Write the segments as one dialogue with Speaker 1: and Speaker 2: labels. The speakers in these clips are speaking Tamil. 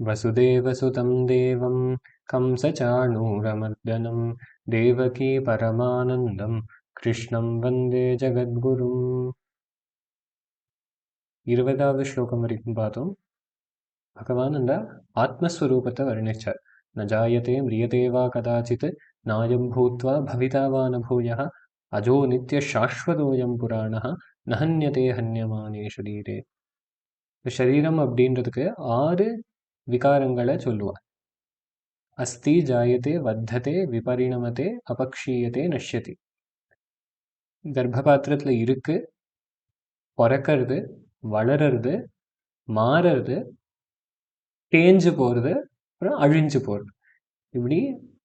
Speaker 1: वसुदेवसुतं देवं कंसचाणूरमर्दनं देवकी परमानन्दं कृष्णं वन्दे जगद्गुरुम् 20வது ஸ்லோகம் வரைக்கும் பார்த்தோம். பகவான் அந்த ஆத்மஸ்வரூபத்தை வர்ணிச்சார். ந ஜாயதே மிரியதே வா கதாச்சித் நாயம் பூத்வா பவிதா வா ந பூயः அஜோ நித்ய சாஸ்வதோயம் புராணः நஹன்யதே ஹன்யமானே ஷரீரே. ஷரீரம் அப்படின்றதுக்கு 6 விகாரங்களை சொல்லுவார். அஸ்தி ஜாயதே வத்ததே விபரிணமதே அபக்ஷீயதே நஷ்யதி. கர்ப்பபாத்திரத்தில் இருக்கு, பிறக்கிறது, வளர்றது, மாறுறது, தேஞ்சு போகிறது, அப்புறம் அழிஞ்சு போகிறது. இப்படி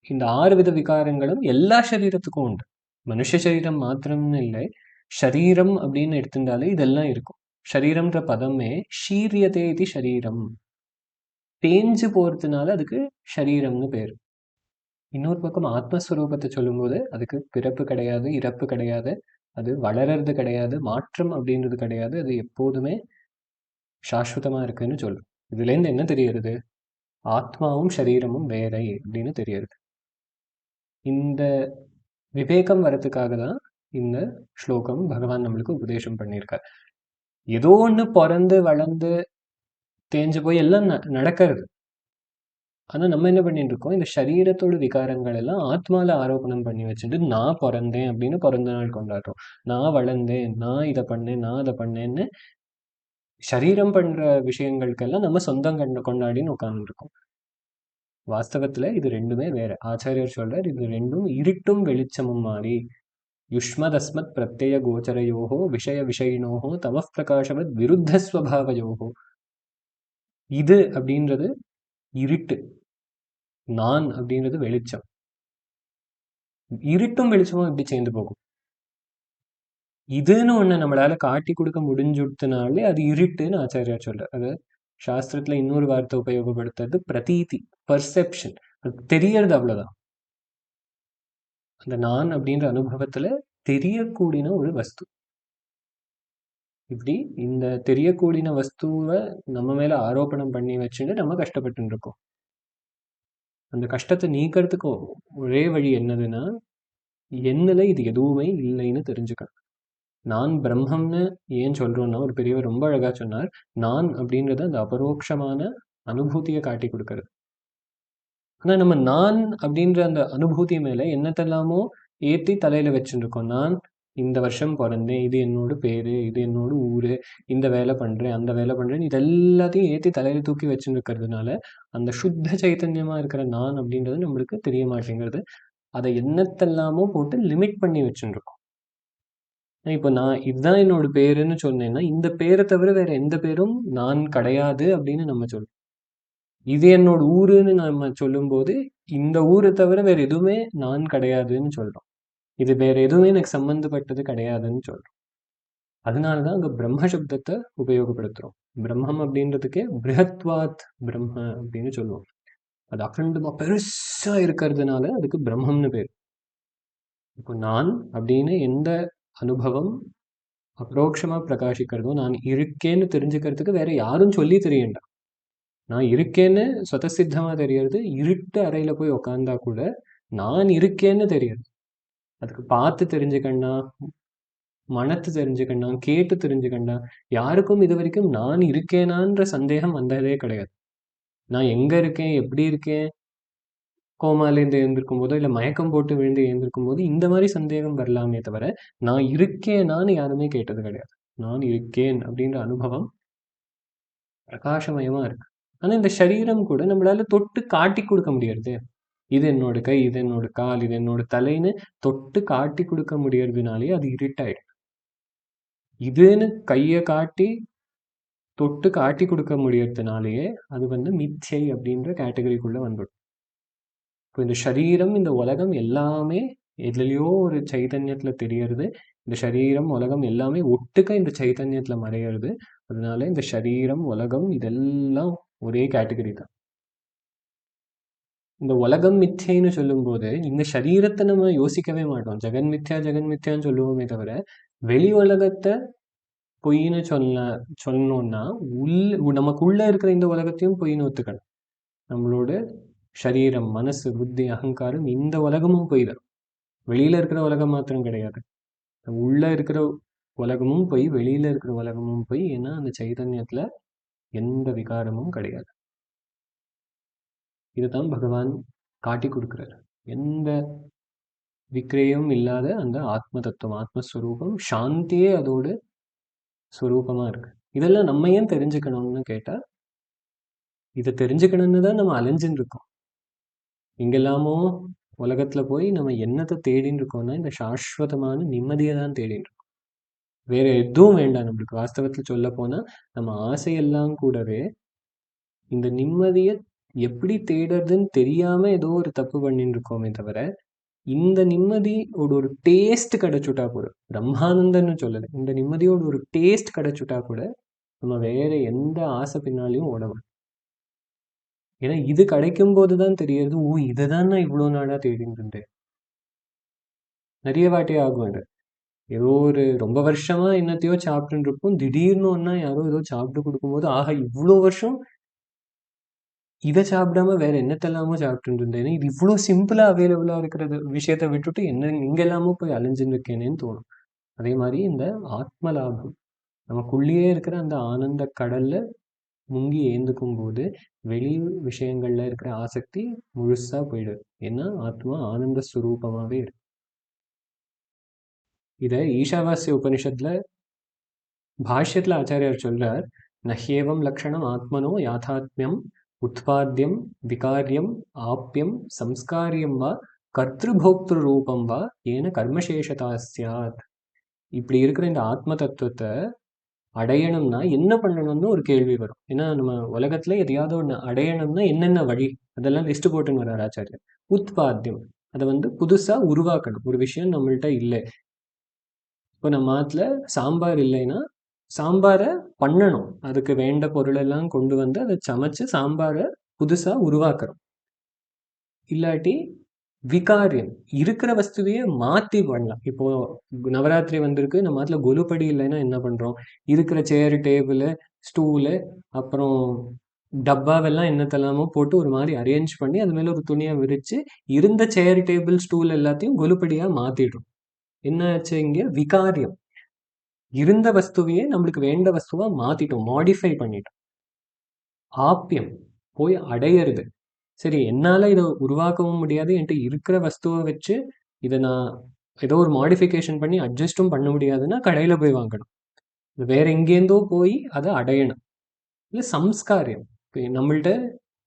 Speaker 1: இந்த 6 வித விகாரங்களும் எல்லா சரீரத்துக்கும் உண்டு. மனுஷ சரீரம் மாத்திரம்னு இல்லை, ஷரீரம் அப்படின்னு எடுத்துட்டாலே இதெல்லாம் இருக்கும். ஷரீரம்ன்ற பதமே ஷீரியதே இது ஷரீரம், தேஞ்சு போகிறதுனால அதுக்கு ஷரீரம்னு பேர். இன்னொரு பக்கம் ஆத்மஸ்வரூபத்தை சொல்லும்போது அதுக்கு பிறப்பு கிடையாது, இறப்பு கிடையாது, அது வளர்றது கிடையாது, மாற்றம் அப்படின்றது கிடையாது, அது எப்போதுமே சாஸ்வதமாக இருக்குன்னு சொல்லும். இதுலேருந்து என்ன தெரியறது? ஆத்மாவும் சரீரமும் வேறை அப்படின்னு தெரியறது. இந்த விவேகம் வரத்துக்காக தான் இந்த ஸ்லோகம் பகவான் நம்மளுக்கு உபதேசம் பண்ணியிருக்கார். ஏதோ ஒன்று பிறந்து வளர்ந்து தேஞ்சு போய் எல்லாம் நடக்கிறது. ஆனால் நம்ம என்ன பண்ணிட்டு இருக்கோம்? இந்த சரீரத்தோட விகாரங்கள் எல்லாம் ஆத்மால ஆரோபணம் பண்ணி வச்சுட்டு நான் பிறந்தேன் அப்படின்னு பிறந்த நாள் கொண்டாடுறோம். நான் வளர்ந்தேன், நான் இதை பண்ணேன், நான் அதை பண்ணேன்னு சரீரம் பண்ற விஷயங்களுக்கெல்லாம் நம்ம சொந்தம் கொண்டாடின்னு உட்காந்துருக்கோம். வாஸ்தவத்துல இது ரெண்டுமே வேற. ஆச்சாரியர் சொல்றார், இது ரெண்டும் இருட்டும் வெளிச்சமும் மாறி யுஷ்மதஸ்மத் பிரத்யய கோச்சரையோகோ விஷய விஷயினோகோ தம பிரகாசவத் விருத்த ஸ்வபாவயோகோ. இது அப்படின்றது இருட்டு, நான் அப்படின்றது வெளிச்சம். இருட்டும் வெளிச்சமும் எப்படி சேர்ந்து போகும்? இதுன்னு ஒண்ணு நம்மளால காட்டி கொடுக்க முடிஞ்சுடுத்துனாலே அது இருட்டுன்னு ஆச்சாரியார் சொல்றார். அது சாஸ்திரத்துல இன்னொரு வார்த்தை உபயோகப்படுத்துறது பிரதீதி, பர்செப்ஷன். அது தெரியறது, அவ்வளவுதான். அந்த நான் அப்படின்ற அனுபவத்துல தெரியக்கூடிய ஒரு வஸ்து. இப்படி இந்த தெரியக்கூடிய வஸ்துவை நம்ம மேல ஆரோபணம் பண்ணி வச்சுட்டு நம்ம கஷ்டப்பட்டு இருக்கோம். அந்த கஷ்டத்தை நீக்கிறதுக்கு ஒரே வழி என்னதுன்னா, என்னல இது எதுவுமே இல்லைன்னு தெரிஞ்சுக்கணும். நான் பிரம்மம்னு ஏன் சொல்றோம்னா, ஒரு பெரியவர் ரொம்ப அழகா சொன்னார், நான் அப்படின்றது அந்த அபரோக்ஷமான அனுபூதியை காட்டி கொடுக்கறது. ஆனா நம்ம நான் அப்படின்ற அந்த அனுபூதி மேல என்னத்தெல்லாமோ ஏத்தி தலையில வச்சுருக்கோம். நான் இந்த வருஷம் பிறந்தேன், இது என்னோட பேரு, இது என்னோட ஊரு, இந்த வேலை பண்றேன், அந்த வேலை பண்றேன், இது எல்லாத்தையும் ஏத்தி தலையில தூக்கி வச்சுருக்கிறதுனால அந்த சுத்த சைத்தன்யமா இருக்கிற நான் அப்படின்றது நம்மளுக்கு தெரிய மாட்டேங்கிறது. அதை என்னத்தெல்லாமோ போட்டு லிமிட் பண்ணி வச்சுருக்கோம். இப்போ நான் இதுதான் என்னோட பேருன்னு சொன்னேன்னா, இந்த பேரை தவிர வேற எந்த பேரும் நான் கிடையாது அப்படின்னு நம்ம சொல்றோம். இது என்னோட ஊருன்னு நம்ம சொல்லும்போது, இந்த ஊரை தவிர வேற எதுவுமே நான் கிடையாதுன்னு சொல்றோம். இது வேற எதுவுமே எனக்கு சம்பந்தப்பட்டது கிடையாதுன்னு சொல்றோம். அதனால தான் அங்க பிரம்ம சப்தத்தை உபயோகப்படுத்துறோம். பிரம்மம் அப்படின்றதுக்கே பிருஹத்வாத் பிரம்ம அப்படின்னு சொல்லுவோம். அது அகண்டமா பெருசா இருக்கிறதுனால அதுக்கு பிரம்மம்னு பேர். இப்போ நான் அப்படின்னு எந்த அனுபவம் அப்ரோக்ஷமா பிரகாசிக்கிறதோ, நான் இருக்கேன்னு தெரிஞ்சுக்கிறதுக்கு வேற யாரும் சொல்லி தெரியண்டா. நான் இருக்கேன்னு சொதசித்தமா தெரியறது. இருட்டு அறையில போய் உக்காந்தா கூட நான் இருக்கேன்னு தெரியாது. அதுக்கு பார்த்து தெரிஞ்சுக்கண்டா, மனத்து தெரிஞ்சுக்கண்டா, கேட்டு தெரிஞ்சுக்கண்டா. யாருக்கும் இது வரைக்கும் நான் இருக்கேனான்ற சந்தேகம் வந்ததே கிடையாது. நான் எங்க இருக்கேன், எப்படி இருக்கேன், கோமாலேருந்து எழுந்திருக்கும் போதோ இல்லை மயக்கம் போட்டு விழுந்து எழுந்திருக்கும் போது இந்த மாதிரி சந்தேகம் வரலாமே தவிர, நான் இருக்கேனான்னு யாருமே கேட்டது கிடையாது. நான் இருக்கேன் அப்படின்ற அனுபவம் பிரகாசமயமா இருக்கு. ஆனா இந்த சரீரம் கூட நம்மளால தொட்டு காட்டி கொடுக்க முடியாது. இது என்னோட கை, இது என்னோட கால், இது என்னோட தலைன்னு தொட்டு காட்டி கொடுக்க முடியறதுனாலே அது இருட்டாயிடும். இதுன்னு கையை காட்டி தொட்டு காட்டி கொடுக்க முடியறதுனாலேயே அது மித்யை அப்படின்ற கேட்டகரிக்குள்ள வந்துடும். இப்போ இந்த சரீரம், இந்த உலகம் எல்லாமே எதுலையோ ஒரு சைதன்யத்துல தெரியறது. இந்த சரீரம், உலகம் எல்லாமே ஒட்டுக்க இந்த சைதன்யத்துல மறையிறது. அதனால இந்த சரீரம், உலகம் இதெல்லாம் ஒரே கேட்டகரி தான். இந்த உலகம் மித்யைன்னு சொல்லும்போது இந்த சரீரத்தை நம்ம யோசிக்கவே மாட்டோம். ஜெகன் மித்யா, ஜெகன் மித்யான்னு சொல்லுவோமே தவிர, வெளி உலகத்தை பொய்ன்னு சொல்லணும்னா நமக்குள்ள இருக்கிற இந்த உலகத்தையும் பொய்ன்னு ஒத்துக்கணும். நம்மளோட சரீரம், மனசு, புத்தி, அகங்காரம், இந்த உலகமும் போயிடும். வெளியில இருக்கிற உலகம் மாத்திரம் கிடையாது, உள்ள இருக்கிற உலகமும் போய் வெளியில இருக்கிற உலகமும் போய். ஏன்னா அந்த சைதன்யத்துல எந்த விகாரமும் கிடையாது. இதுதான் பகவான் காட்டி கொடுக்கிறார். எந்த விக்ரயம் இல்லாத அந்த ஆத்ம தத்துவம், ஆத்மஸ்வரூபம், சாந்தியே அதோட ஸ்வரூபமா இருக்கு. இதெல்லாம் நம்ம ஏன் தெரிஞ்சுக்கணும்னு கேட்டா, இதை தெரிஞ்சுக்கணும்னு தான் நம்ம அலைஞ்சுன்னு இருக்கோம். இங்கெல்லாமோ உலகத்துல போய் நம்ம என்னத்தை தேடின்னு இருக்கோம்னா, இந்த சாஸ்வதமான நிம்மதியை தான் தேடின்னு இருக்கோம். வேற எதுவும் வேண்டாம் நம்மளுக்கு. வாஸ்தவத்துல சொல்ல போனா நம்ம ஆசையெல்லாம் கூடவே இந்த நிம்மதியை எப்படி தேடுறதுன்னு தெரியாம ஏதோ ஒரு தப்பு பண்ணிட்டு இருக்கோமே தவிர, இந்த நிம்மதியோட ஒரு டேஸ்ட் கிடைச்சுட்டா கூட, பிரம்மானந்தன்னு சொல்லலை, இந்த நிம்மதியோட ஒரு டேஸ்ட் கிடைச்சுட்டா கூட நம்ம வேற எந்த ஆசை பின்னாலையும் ஓடவும். ஏன்னா இது கிடைக்கும் போதுதான் தெரியறது, ஓ இதைதான் நான் இவ்வளவு நாளா தேடிட்டு இருந்தேன். நிறைய வாட்டி ஆகும் இது. ஏதோ ஒரு ரொம்ப வருஷமா என்னத்தையோ சாப்பிட்டுட்டு இருப்போம், திடீர்னு ஒன்னா யாரோ ஏதோ சாப்பிட்டு கொடுக்கும்போது, ஆஹா இவ்வளோ வருஷம் இதை சாப்பிடாம வேற என்னத்தெல்லாமோ சாப்பிட்டு இருந்தேன், இது இவ்வளோ சிம்பிளா அவைலபிளா இருக்கிறது விஷயத்த விட்டுட்டு என்ன இங்கெல்லாமோ போய் அலைஞ்சுன்னு இருக்கேனேன்னு தோணும். அதே மாதிரி இந்த ஆத்ம லாபம் நமக்குள்ளேயே இருக்கிற அந்த ஆனந்த கடல்ல முங்கி ஏந்துக்கும் போது வெளி விஷயங்கள்ல இருக்கிற ஆசக்தி முழுசா போயிடுது. ஏன்னா ஆத்மா ஆனந்த ஸ்வரூபமாவே இருக்கு. இத ஈஷாவாஸ்ய உபனிஷத்துல பாஷ்யத்துல ஆச்சாரியார் சொல்றார், நஹ்யேவம் லக்ஷணம் ஆத்மனோ யாதாத்மியம் உத்பாத்தியம் விகாரியம் ஆப்யம் சம்ஸ்காரியம் வா கர்த்திருபோக்திரு ரூபம் வா ஏன கர்மசேஷதா சியாத். இப்படி இருக்கிற இந்த ஆத்ம தத்துவத்தை அடையணும்னா என்ன பண்ணணும்னு ஒரு கேள்வி வரும். ஏன்னா நம்ம உலகத்துல எதையாவது ஒன்று அடையணும்னா என்னென்ன வழி, அதெல்லாம் லிஸ்ட் போட்டுன்னு வர்றார் ஆச்சாரியர். உத்பாத்தியம், அதை புதுசா உருவாக்கணும். ஒரு விஷயம் நம்மள்ட்ட இல்லை, இப்போ நம்ம ஆத்துல சாம்பார் இல்லைன்னா சாம்பாரை பண்ணணும், அதுக்கு வேண்ட பொருளெல்லாம் கொண்டு வந்து அதை சமைச்சு சாம்பாரை புதுசா உருவாக்குறோம். இல்லாட்டி விகாரியம், இருக்கிற வஸ்துவையே மாத்தி பண்ணலாம். இப்போ நவராத்திரி வந்திருக்கு, நம்ம ஆத்துல கொலுப்படி இல்லைன்னா என்ன பண்றோம், இருக்கிற சேர், டேபிள், ஸ்டூலு, அப்புறம் டப்பாவெல்லாம் என்னத்தெல்லாமோ போட்டு ஒரு மாதிரி அரேஞ்ச் பண்ணி அது மேல ஒரு துணியை விரிச்சு இருந்த சேர், டேபிள், ஸ்டூல் எல்லாத்தையும் கொலுப்படியா மாத்திடுறோம். என்ன ஆச்சு இங்க, விகாரியம். இருந்த வஸ்துவையே நம்மளுக்கு வேண்ட வஸ்துவா மாத்திட்டோம், மாடிஃபை பண்ணிட்டோம். ஆப்பியம், போய் அடையிறது. சரி, என்னால இதை உருவாக்கவும் முடியாது, என்கிட்ட இருக்கிற வஸ்துவை வச்சு இதை நான் ஏதோ ஒரு மாடிஃபிகேஷன் பண்ணி அட்ஜஸ்டும் பண்ண முடியாதுன்னா கடையில போய் வாங்கணும், வேற எங்கேருந்தோ போய் அதை அடையணும். இல்லை சம்ஸ்காரியம், இப்போ நம்மள்ட்ட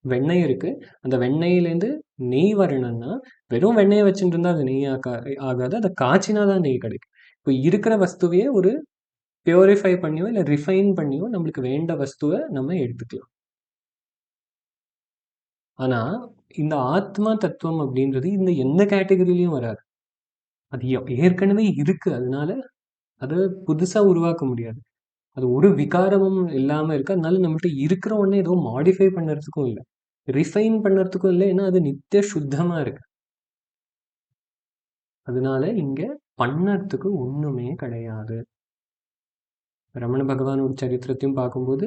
Speaker 1: வெண்ணெய் இருக்கு, அந்த வெண்ணெயிலேருந்து நெய் வரணும்னா வெறும் வெண்ணெயை வச்சுட்டு இருந்தா அது நெய் ஆகாது, அதை காய்ச்சினா தான் நெய் கிடைக்கும். இப்போ இருக்கிற வஸ்துவையே ஒரு பியூரிஃபை பண்ணியோ இல்லை ரிஃபைன் பண்ணியோ நம்மளுக்கு வேண்ட வஸ்துவை நம்ம எடுத்துக்கலாம். ஆனா இந்த ஆத்மா தத்துவம் அப்படின்றது இந்த எந்த கேட்டகரியிலையும் வராது. அது ஏற்கனவே இருக்கு, அதனால அதை புதுசா உருவாக்க முடியாது. அது ஒரு விகாரமும் இல்லாம இருக்கு, அதனால நம்மகிட்ட இருக்கிற ஒண்ணே ஏதோ மாடிஃபை பண்ணுறதுக்கும் இல்லை, ரிஃபைன் பண்ணுறதுக்கும் இல்லை. ஏன்னா அது நித்திய சுத்தமா இருக்கு. அதனால இங்க பண்ணறதுக்கு ஒண்ணுமே கிடையாது. ரமண பகவானோட சரித்திரத்தையும் பார்க்கும்போது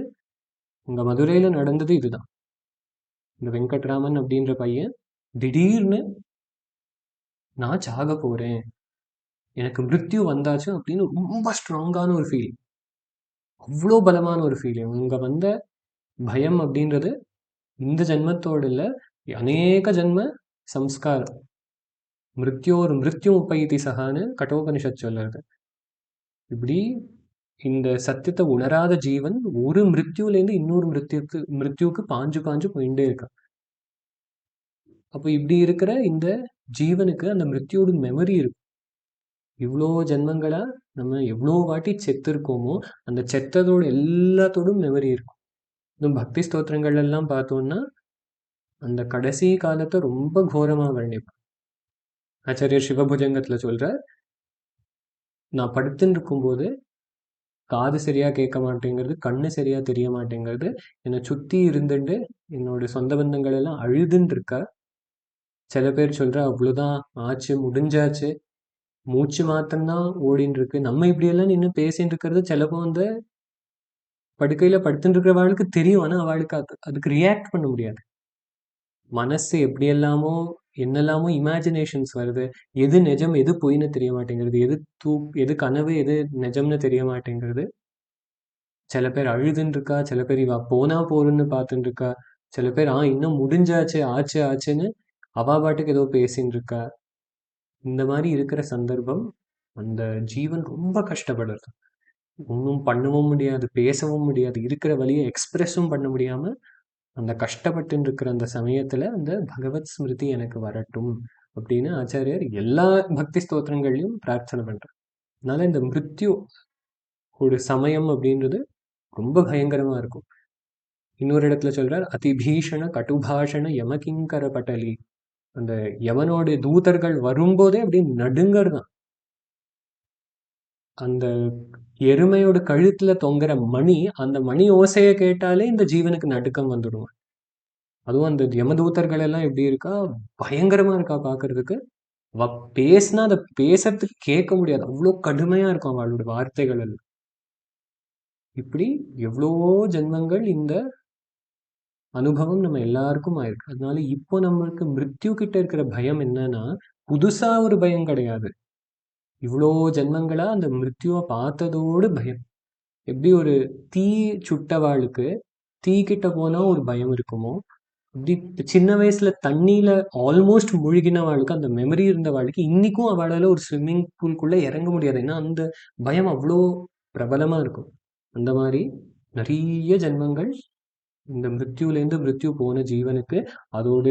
Speaker 1: உங்க மதுரையில நடந்தது இதுதான். இந்த வெங்கட்ராமன் அப்படின்ற பையன் திடீர்னு நான் சாக போறேன், எனக்கு மிருத்யு வந்தாச்சு அப்படின்னு ரொம்ப ஸ்ட்ராங்கான ஒரு ஃபீல், அவ்வளோ பலமான ஒரு ஃபீல். இவங்க வந்த பயம் அப்படின்றது இந்த ஜென்மத்தோடு இல்லை, அநேக ஜென்ம சம்ஸ்காரம். மிருத்யோர் மிருத்யு உப்பைதி சகான்னு கட்டோபனிஷத் சொல்லுறது. இப்படி இந்த சத்தியத்தை உணராத ஜீவன் ஒரு மிருத்யுலேருந்து இன்னொரு மிருத்யுக்கு பாஞ்சு பாஞ்சு போயிட்டே இருக்கான். அப்போ இப்படி இருக்கிற இந்த ஜீவனுக்கு அந்த மிருத்யோட மெமரி இருக்கு. இவ்வளோ ஜென்மங்களா நம்ம எவ்வளோ வாட்டி செத்து இருக்கோமோ அந்த செத்ததோட எல்லாத்தோடும் மெமரி இருக்கும். இன்னும் பக்தி ஸ்தோத்திரங்கள் எல்லாம் பார்த்தோம்னா அந்த கடைசி காலத்தை ரொம்ப கோரமா வர்ணிப்பார். ஆச்சாரியர் சிவபுஜங்கத்துல சொல்ற, நான் படுத்துன்னு இருக்கும்போது காது சரியா கேட்க மாட்டேங்கிறது, கண்ணு சரியா தெரிய மாட்டேங்கிறது, என்னை சுத்தி இருந்துட்டு என்னோட சொந்த பந்தங்கள் எல்லாம் அழுதுன்னு இருக்கா. சில பேர் சொல்ற அவ்வளவுதான் ஆச்சு, முடிஞ்சாச்சு, மூச்சு மாத்திரம்தான் ஓடின்னு இருக்கு. நம்ம இப்படியெல்லாம் நின்று பேசிட்டு இருக்கிறது சிலப்போ படுக்கையில படுத்துட்டு இருக்கிறவளுக்கு தெரியும், ஆனா அவளுக்கு அதுக்கு ரியாக்ட் பண்ண முடியாது. மனசு எப்படியெல்லாமோ என்னெல்லாமோ இமேஜினேஷன்ஸ் வருது. எது நிஜம், எது பொய்ன்னு தெரிய மாட்டேங்கிறது. எது கனவு, எது நிஜம்னு தெரிய மாட்டேங்கிறது. சில பேர் அழுதுன்னு இருக்கா, சில பேர் இவ போனா போறன்னு பார்த்துன்னு இருக்கா, சில பேர் இன்னும் முடிஞ்சாச்சு, ஆச்சு ஆச்சுன்னு அவா பாட்டுக்கு ஏதோ பேசின்னு இருக்கா. இந்த மாதிரி இருக்கிற சந்தர்ப்பம் அந்த ஜீவன் ரொம்ப கஷ்டப்படுறது. ஒன்றும் பண்ணவும் முடியாது, பேசவும் முடியாது, இருக்கிற வழியை எக்ஸ்பிரஸும் பண்ண முடியாம அந்த கஷ்டப்பட்டு இருக்கிற அந்த சமயத்துல அந்த பகவத் ஸ்மிருதி எனக்கு வரட்டும் அப்படின்னு ஆச்சாரியர் எல்லா பக்தி ஸ்தோத்திரங்கள்லையும் பிரார்த்தனை பண்றார். அதனால இந்த மிருத்யு ஒரு சமயம் அப்படின்றது ரொம்ப பயங்கரமா இருக்கும். இன்னொரு இடத்துல சொல்றார், அதிபீஷண கட்டுபாஷண யமகிங்கர பட்டலி. அந்த யமனோட தூதர்கள் வரும்போதே அப்படி நடுங்கறதான். அந்த எருமையோட கழுத்துல தொங்குற மணி, அந்த மணி ஓசையை கேட்டாலே இந்த ஜீவனுக்கு நடுக்கம் வந்துடும். அதுவும் அந்த யமதூதர்கள் எல்லாம் எப்படி இருக்கா, பயங்கரமா இருக்கா பாக்குறதுக்கு. அவ பேசினா அதை பேசுறதுக்கு கேட்க முடியாது, அவ்வளோ கடுமையா இருக்கும் அவளோட வார்த்தைகள் எல்லாம். இப்படி எவ்வளவோ ஜென்மங்கள் இந்த அனுபவம் நம்ம எல்லாருக்கும் ஆயிருக்கு. அதனால இப்போ நம்மளுக்கு மிருத்யு கிட்ட இருக்கிற பயம் என்னன்னா, புதுசா ஒரு பயம் கிடையாது. இவ்வளோ ஜென்மங்களா அந்த மிருத்யுவை பார்த்ததோடு பயம். எப்படி ஒரு தீ சுட்டவாளுக்கு தீ கிட்ட போனா ஒரு பயம் இருக்குமோ, அப்படி சின்ன வயசுல தண்ணியில ஆல்மோஸ்ட் முழுகினவாளுக்கு அந்த மெமரி இருந்தவாளுக்கு இன்னைக்கும் அவளால ஒரு ஸ்விம்மிங் பூல்குள்ள இறங்க முடியாது. ஏன்னா அந்த பயம் அவ்வளோ பிரபலமா இருக்கும். அந்த மாதிரி நிறைய ஜென்மங்கள் இந்த மிருத்யுலேருந்து மிருத்யு போன ஜீவனுக்கு அதோட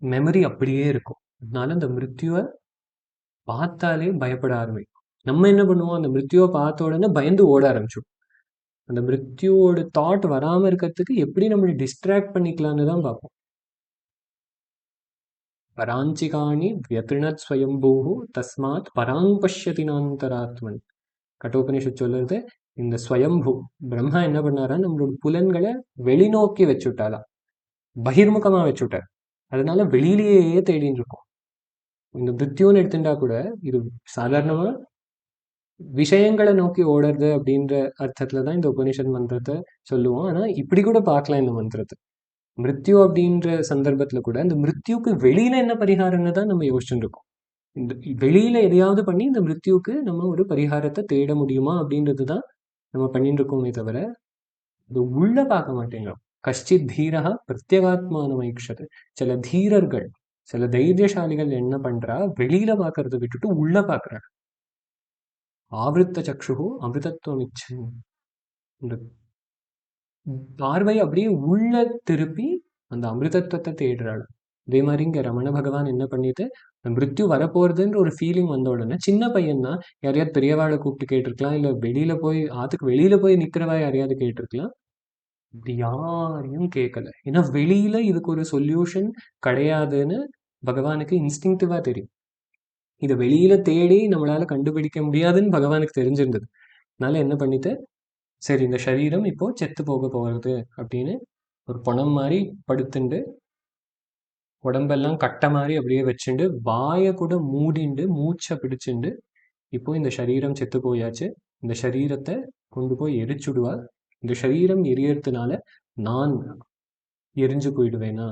Speaker 1: மெமரி அப்படியே இருக்கும். அதனால அந்த மிருத்யுவை பார்த்தாலே பயப்பட ஆரம்பிக்கும். நம்ம என்ன பண்ணுவோம், அந்த மிருத்யுவை பார்த்த உடனே பயந்து ஓட ஆரம்பிச்சோம். அந்த மிருத்யுவோட தாட் வராம இருக்கிறதுக்கு எப்படி நம்மளை டிஸ்ட்ராக்ட் பண்ணிக்கலான்னு தான் பார்ப்போம். பராஞ்சிகாணி வியத்ரிணத் ஸ்வயம்பூஹு தஸ்மாத் பராங் பஷ்யதி நாந்தராத்மன். கட்டோபனிஷத் சொல்லுறது, இந்த ஸ்வயம்பு பிரம்மா என்ன பண்ணாரா, நம்மளோட புலன்களை வெளிநோக்கி வச்சுட்டாலாம், பகிர்முகமா வச்சுட்டார். அதனால வெளியிலேயே தேடின்னு இருக்கும். இந்த மிருத்யுன்னு எடுத்துட்டா கூட இது சாதாரணமா விஷயங்களை நோக்கி ஓடுறது அப்படின்ற அர்த்தத்துல தான் இந்த உபனிஷத் மந்திரத்தை சொல்லுவோம். ஆனா இப்படி கூட பார்க்கலாம் இந்த மந்திரத்தை. மிருத்யு அப்படின்ற சந்தர்ப்பத்துல கூட இந்த மிருத்யுக்கு வெளியில என்ன பரிகாரம்னு தான் நம்ம யோசிச்சுட்டு இருக்கோம். இந்த வெளியில எதையாவது பண்ணி இந்த மிருத்யுக்கு நம்ம ஒரு பரிகாரத்தை தேட முடியுமா அப்படின்றது தான் நம்ம பண்ணிட்டு இருக்கோமே தவிர இது உள்ள பார்க்க மாட்டேங்கிறோம். கஷ்டித் தீரா பிரத்யேகாத்மானம் ஐக்ஷது. சில தீரர்கள், சில தைரியசாலிகள் என்ன பண்றா, வெளியில பார்க்கறத விட்டுட்டு உள்ள பார்க்கறாங்க. ஆவிருத்த சக்ஷு அமிர்தத்துவம் இச்சன். இந்த பார்வை அப்படியே உள்ள திருப்பி அந்த அமிர்தத்துவத்தை தேடுறாள். அதே மாதிரி இங்க ரமண பகவான் என்ன பண்ணிட்டு, மிருத்யு வரப்போறதுன்ற ஒரு ஃபீலிங் வந்த உடனே சின்ன பையன்னா யாரையாவது பெரியவாளை கூப்பிட்டு கேட்டிருக்கலாம், இல்ல வெளியில போய் ஆத்துக்கு வெளியில போய் நிக்கிறவா யாரையாவது கேட்டிருக்கலாம். இப்படி யாரையும் கேட்கல. ஏன்னா வெளியில இதுக்கு ஒரு சொல்யூஷன் கிடையாதுன்னு பகவானுக்கு இன்ஸ்டிங்டிவா தெரியும். இதை வெளியில தேடி நம்மளால கண்டுபிடிக்க முடியாதுன்னு பகவானுக்கு தெரிஞ்சிருந்தது. அதனால என்ன பண்ணிட்டு, சரி இந்த சரீரம் இப்போ செத்து போக போகிறது அப்படின்னு ஒரு பணம் மாதிரி படுத்துண்டு உடம்பெல்லாம் கட்டை மாதிரி அப்படியே வச்சுண்டு வாயை கூட மூடிண்டு மூச்சை பிடிச்சுண்டு, இப்போ இந்த சரீரம் செத்து போயாச்சு, இந்த சரீரத்தை கொண்டு போய் எரிச்சுடுவா, இந்த சரீரம் எரியறதுனால நான் எரிஞ்சு போயிடுவேனா,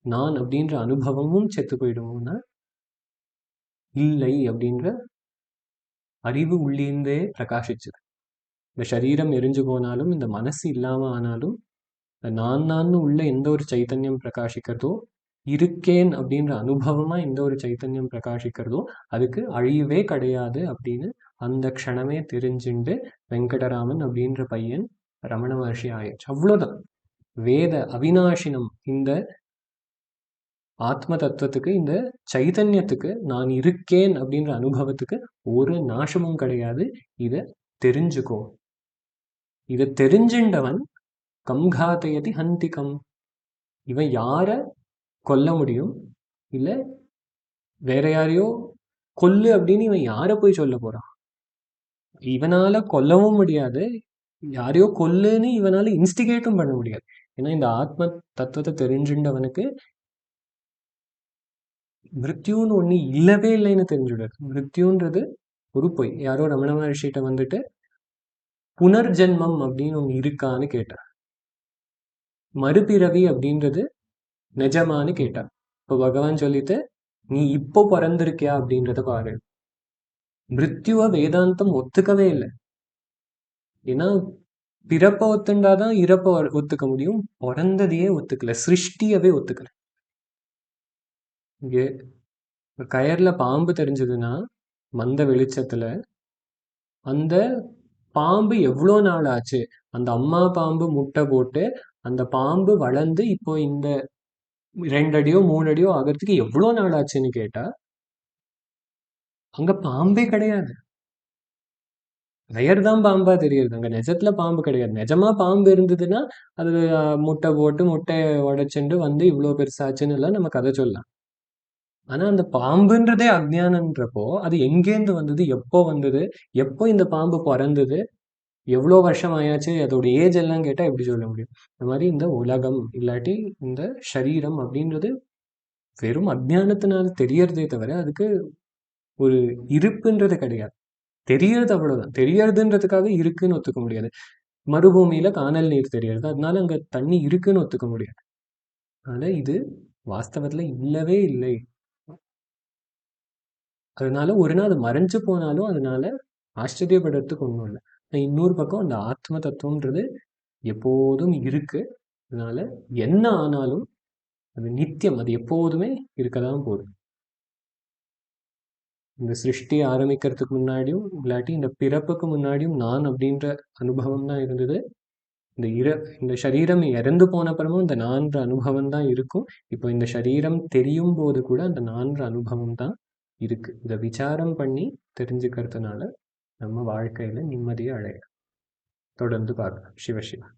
Speaker 1: நான் அப்படின்ற அனுபவமும் செத்து போயிடுவோம்னா இல்லை அப்படின்ற அறிவு உள்ளிருந்தே பிரகாசிச்சது. இந்த சரீரம் எரிஞ்சு போனாலும், இந்த மனசு இல்லாம ஆனாலும், நான் உள்ள எந்த ஒரு சைத்தன்யம் பிரகாசிக்கிறதோ, இருக்கேன் அப்படின்ற அனுபவமா எந்த ஒரு சைத்தன்யம் பிரகாசிக்கிறதோ அதுக்கு அழிவே கிடையாது அப்படின்னு அந்த க்ஷணமே தெரிஞ்சுண்டு வெங்கடராமன் அப்படின்ற பையன் ரமண மகர்ஷி ஆயிடுச்சு. அவ்வளோதான். வேத அவிநாசினம் இந்த ஆத்ம தத்துவத்துக்கு, இந்த சைதன்யத்துக்கு, நான் இருக்கேன் அப்படின்ற அனுபவத்துக்கு ஒரு நாசமும் கிடையாது. இதை தெரிஞ்சுக்கோ. இதை தெரிஞ்சின்றவன் கம்காத்தயதி ஹந்திகம். இவன் யார கொல்ல முடியும், இல்ல வேற யாரையோ கொல்லு அப்படின்னு இவன் யார போய் சொல்ல போறான்? இவனால கொல்லவும் முடியாது, யாரையோ கொல்லுன்னு இவனால இன்ஸ்டிகேட்டும் பண்ண முடியாது. ஏன்னா இந்த ஆத்ம தத்துவத்தை தெரிஞ்சுண்டவனுக்கு மிருத்யுன்னு ஒண்ணு இல்லவே இல்லைன்னு தெரிஞ்சுடாது. மிருத்யுன்றது ஒரு பொய். யாரோ ரமண மகர்ஷிட்ட வந்துட்டு புனர்ஜென்மம் அப்படின்னு ஒண்ணு இருக்கான்னு கேட்டார். மறுபிறவி அப்படின்றது நிஜமான்னு கேட்டா. இப்போ பகவான் சொல்லிட்டு, நீ இப்போ பிறந்திருக்கியா அப்படின்றத பாரு. மிருத்யுவ வேதாந்தம் ஒத்துக்கவே இல்லை. ஏன்னா பிறப்ப ஒத்துண்டாதான் இறப்ப ஒத்துக்க முடியும். பிறந்ததையே ஒத்துக்கல, சிருஷ்டியவே ஒத்துக்கல. இங்கே கயர்ல பாம்பு தெரிஞ்சதுன்னா மந்த வெளிச்சத்துல அந்த பாம்பு எவ்வளோ நாள் ஆச்சு, அந்த அம்மா பாம்பு முட்டை போட்டு அந்த பாம்பு வளர்ந்து இப்போ இந்த 2 அடியோ 3 அடியோ ஆகிறதுக்கு எவ்வளோ நாள் ஆச்சுன்னு கேட்டா அங்க பாம்பே கிடையாது. கயர் தான் பாம்பா தெரியுது, அங்க நிஜத்துல பாம்பு கிடையாது. நிஜமா பாம்பு இருந்ததுன்னா அது முட்டை போட்டு முட்டையை உடைச்சுண்டு வந்து இவ்வளோ பெருசாச்சுன்னு எல்லாம் நம்ம கதை சொல்லலாம். ஆனா அந்த பாம்புன்றதே அஜ்ஞானன்றப்போ அது எங்கேருந்து வந்தது, எப்போ வந்தது, எப்போ இந்த பாம்பு பிறந்தது, எவ்வளோ வருஷம் ஆயாச்சு, அதோட ஏஜ் எல்லாம் கேட்டால் எப்படி சொல்ல முடியும்? இந்த மாதிரி இந்த உலகம் இல்லாட்டி இந்த சரீரம் அப்படின்றது வெறும் அஜ்ஞானத்தினால தெரியறதே தவிர அதுக்கு ஒரு இருப்புன்றது கிடையாது. தெரியறது அவ்வளவுதான். தெரியறதுன்றதுக்காக இருக்குன்னு ஒத்துக்க முடியாது. மறுபூமியில காணல் நீர் தெரியறது, அதனால அங்க தண்ணி இருக்குன்னு ஒத்துக்க முடியாது. ஆனா இது வாஸ்தவத்துல இல்லவே இல்லை. அதனால ஒரு நாள் அது மறைஞ்சு போனாலும் அதனால ஆச்சரியப்படுறதுக்கு ஒன்றும் இல்லை. இன்னொரு பக்கம் அந்த ஆத்ம தத்துவம்ன்றது எப்போதும் இருக்கு. அதனால என்ன ஆனாலும் அது நித்தியம், அது எப்போதுமே இருக்கதான் போகுது. இந்த சிருஷ்டி ஆரம்பிக்கிறதுக்கு முன்னாடியும் இல்லாட்டி இந்த பிறப்புக்கு முன்னாடியும் நான் அப்படின்ற அனுபவம் தான் இருந்தது. இந்த இந்த சரீரம் இறந்து போன அப்புறமும் இந்த நான்ற அனுபவம் தான் இருக்கும். இப்போ இந்த சரீரம் தெரியும் போது கூட அந்த நான்ற அனுபவம் தான் இருக்கு. இதை விசாரம் பண்ணி தெரிஞ்சுக்கிறதுனால நம்ம வாழ்க்கையில நிம்மதியை அடையலாம். தொடர்ந்து பார்க்கலாம். சிவ சிவா.